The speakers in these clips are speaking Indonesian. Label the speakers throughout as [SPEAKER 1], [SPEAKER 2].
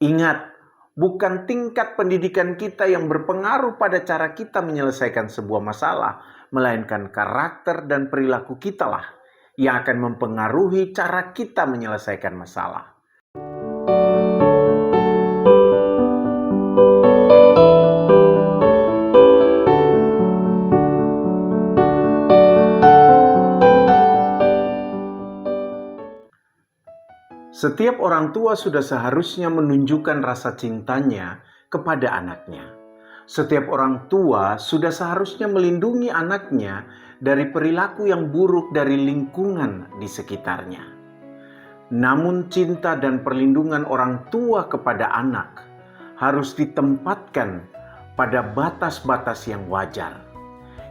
[SPEAKER 1] Ingat, bukan tingkat pendidikan kita yang berpengaruh pada cara kita menyelesaikan sebuah masalah, melainkan karakter dan perilaku kita lah yang akan mempengaruhi cara kita menyelesaikan masalah. Setiap orang tua sudah seharusnya menunjukkan rasa cintanya kepada anaknya. Setiap orang tua sudah seharusnya melindungi anaknya dari perilaku yang buruk dari lingkungan di sekitarnya. Namun cinta dan perlindungan orang tua kepada anak harus ditempatkan pada batas-batas yang wajar.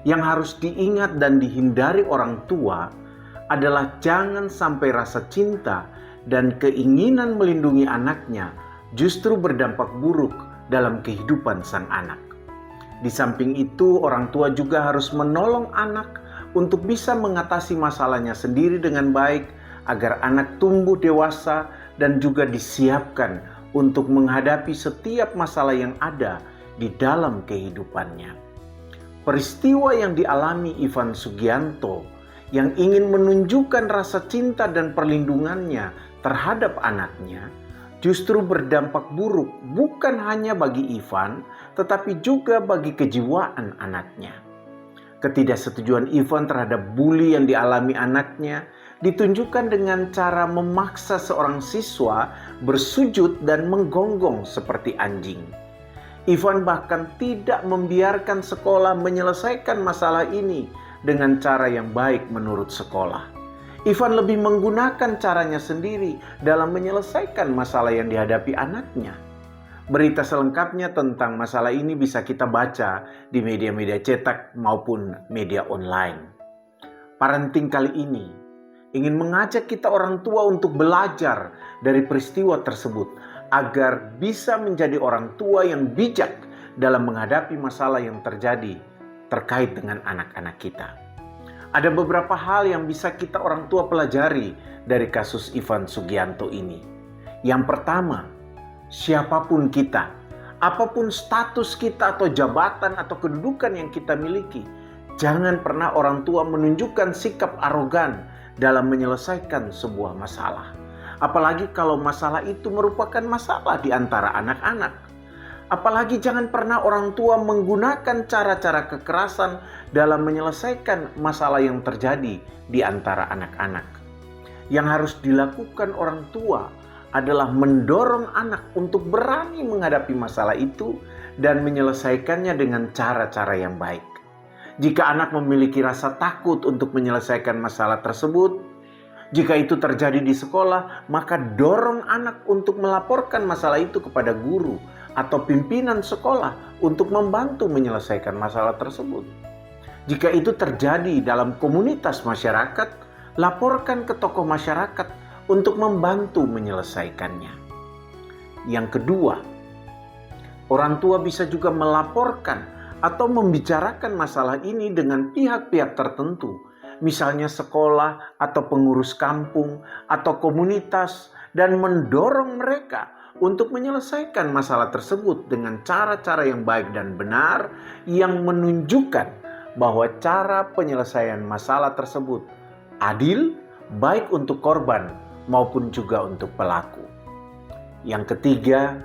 [SPEAKER 1] Yang harus diingat dan dihindari orang tua adalah jangan sampai rasa cinta dan keinginan melindungi anaknya justru berdampak buruk dalam kehidupan sang anak. Di samping itu, orang tua juga harus menolong anak untuk bisa mengatasi masalahnya sendiri dengan baik agar anak tumbuh dewasa dan juga disiapkan untuk menghadapi setiap masalah yang ada di dalam kehidupannya. Peristiwa yang dialami Ivan Sugianto yang ingin menunjukkan rasa cinta dan perlindungannya terhadap anaknya justru berdampak buruk bukan hanya bagi Ivan tetapi juga bagi kejiwaan anaknya. Ketidaksetujuan Ivan terhadap bully yang dialami anaknya ditunjukkan dengan cara memaksa seorang siswa bersujud dan menggonggong seperti anjing. Ivan bahkan tidak membiarkan sekolah menyelesaikan masalah ini dengan cara yang baik menurut sekolah. Ivan lebih menggunakan caranya sendiri dalam menyelesaikan masalah yang dihadapi anaknya. Berita selengkapnya tentang masalah ini bisa kita baca di media-media cetak maupun media online. Parenting kali ini ingin mengajak kita orang tua untuk belajar dari peristiwa tersebut agar bisa menjadi orang tua yang bijak dalam menghadapi masalah yang terjadi terkait dengan anak-anak kita. Ada beberapa hal yang bisa kita orang tua pelajari dari kasus Ivan Sugianto ini. Yang pertama, siapapun kita, apapun status kita atau jabatan atau kedudukan yang kita miliki, jangan pernah orang tua menunjukkan sikap arogan dalam menyelesaikan sebuah masalah. Apalagi kalau masalah itu merupakan masalah di antara anak-anak. Apalagi jangan pernah orang tua menggunakan cara-cara kekerasan dalam menyelesaikan masalah yang terjadi di antara anak-anak. Yang harus dilakukan orang tua adalah mendorong anak untuk berani menghadapi masalah itu dan menyelesaikannya dengan cara-cara yang baik. Jika anak memiliki rasa takut untuk menyelesaikan masalah tersebut, jika itu terjadi di sekolah, maka dorong anak untuk melaporkan masalah itu kepada guru atau pimpinan sekolah untuk membantu menyelesaikan masalah tersebut. Jika itu terjadi dalam komunitas masyarakat, laporkan ke tokoh masyarakat untuk membantu menyelesaikannya. Yang kedua, orang tua bisa juga melaporkan atau membicarakan masalah ini dengan pihak-pihak tertentu, misalnya sekolah atau pengurus kampung atau komunitas, dan mendorong mereka untuk menyelesaikan masalah tersebut dengan cara-cara yang baik dan benar yang menunjukkan bahwa cara penyelesaian masalah tersebut adil, baik untuk korban maupun juga untuk pelaku. Yang ketiga,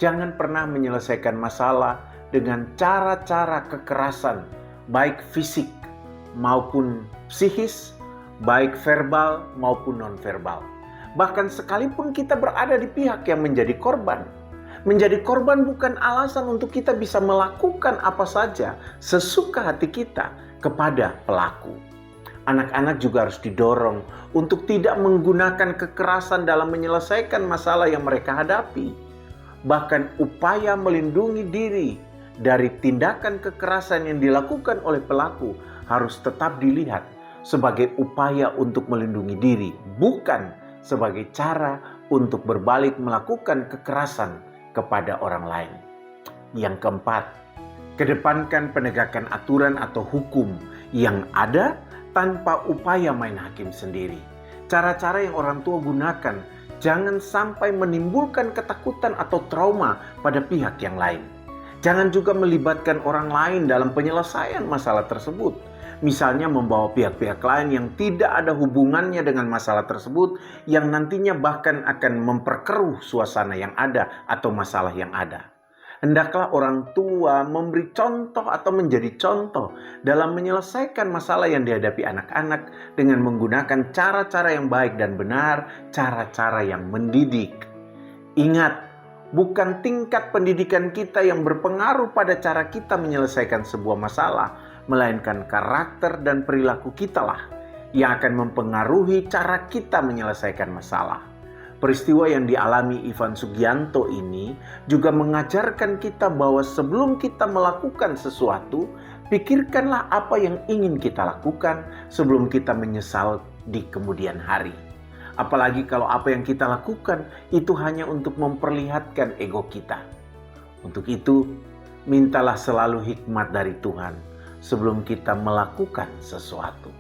[SPEAKER 1] jangan pernah menyelesaikan masalah dengan cara-cara kekerasan, baik fisik maupun psikis, baik verbal maupun non-verbal. Bahkan sekalipun kita berada di pihak yang menjadi korban. Menjadi korban bukan alasan untuk kita bisa melakukan apa saja sesuka hati kita kepada pelaku. Anak-anak juga harus didorong untuk tidak menggunakan kekerasan dalam menyelesaikan masalah yang mereka hadapi. Bahkan upaya melindungi diri dari tindakan kekerasan yang dilakukan oleh pelaku harus tetap dilihat sebagai upaya untuk melindungi diri, bukan sebagai cara untuk berbalik melakukan kekerasan kepada orang lain. Yang keempat, kedepankan penegakan aturan atau hukum yang ada tanpa upaya main hakim sendiri. Cara-cara yang orang tua gunakan jangan sampai menimbulkan ketakutan atau trauma pada pihak yang lain. Jangan juga melibatkan orang lain dalam penyelesaian masalah tersebut. Misalnya membawa pihak-pihak lain yang tidak ada hubungannya dengan masalah tersebut, yang nantinya bahkan akan memperkeruh suasana yang ada atau masalah yang ada. Hendaklah orang tua memberi contoh atau menjadi contoh dalam menyelesaikan masalah yang dihadapi anak-anak dengan menggunakan cara-cara yang baik dan benar, cara-cara yang mendidik. Ingat, bukan tingkat pendidikan kita yang berpengaruh pada cara kita menyelesaikan sebuah masalah, melainkan karakter dan perilaku kitalah yang akan mempengaruhi cara kita menyelesaikan masalah. Peristiwa yang dialami Ivan Sugianto ini juga mengajarkan kita bahwa sebelum kita melakukan sesuatu, pikirkanlah apa yang ingin kita lakukan sebelum kita menyesal di kemudian hari. Apalagi kalau apa yang kita lakukan itu hanya untuk memperlihatkan ego kita. Untuk itu, mintalah selalu hikmat dari Tuhan sebelum kita melakukan sesuatu.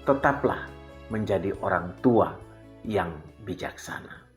[SPEAKER 1] Tetaplah menjadi orang tua yang bijaksana.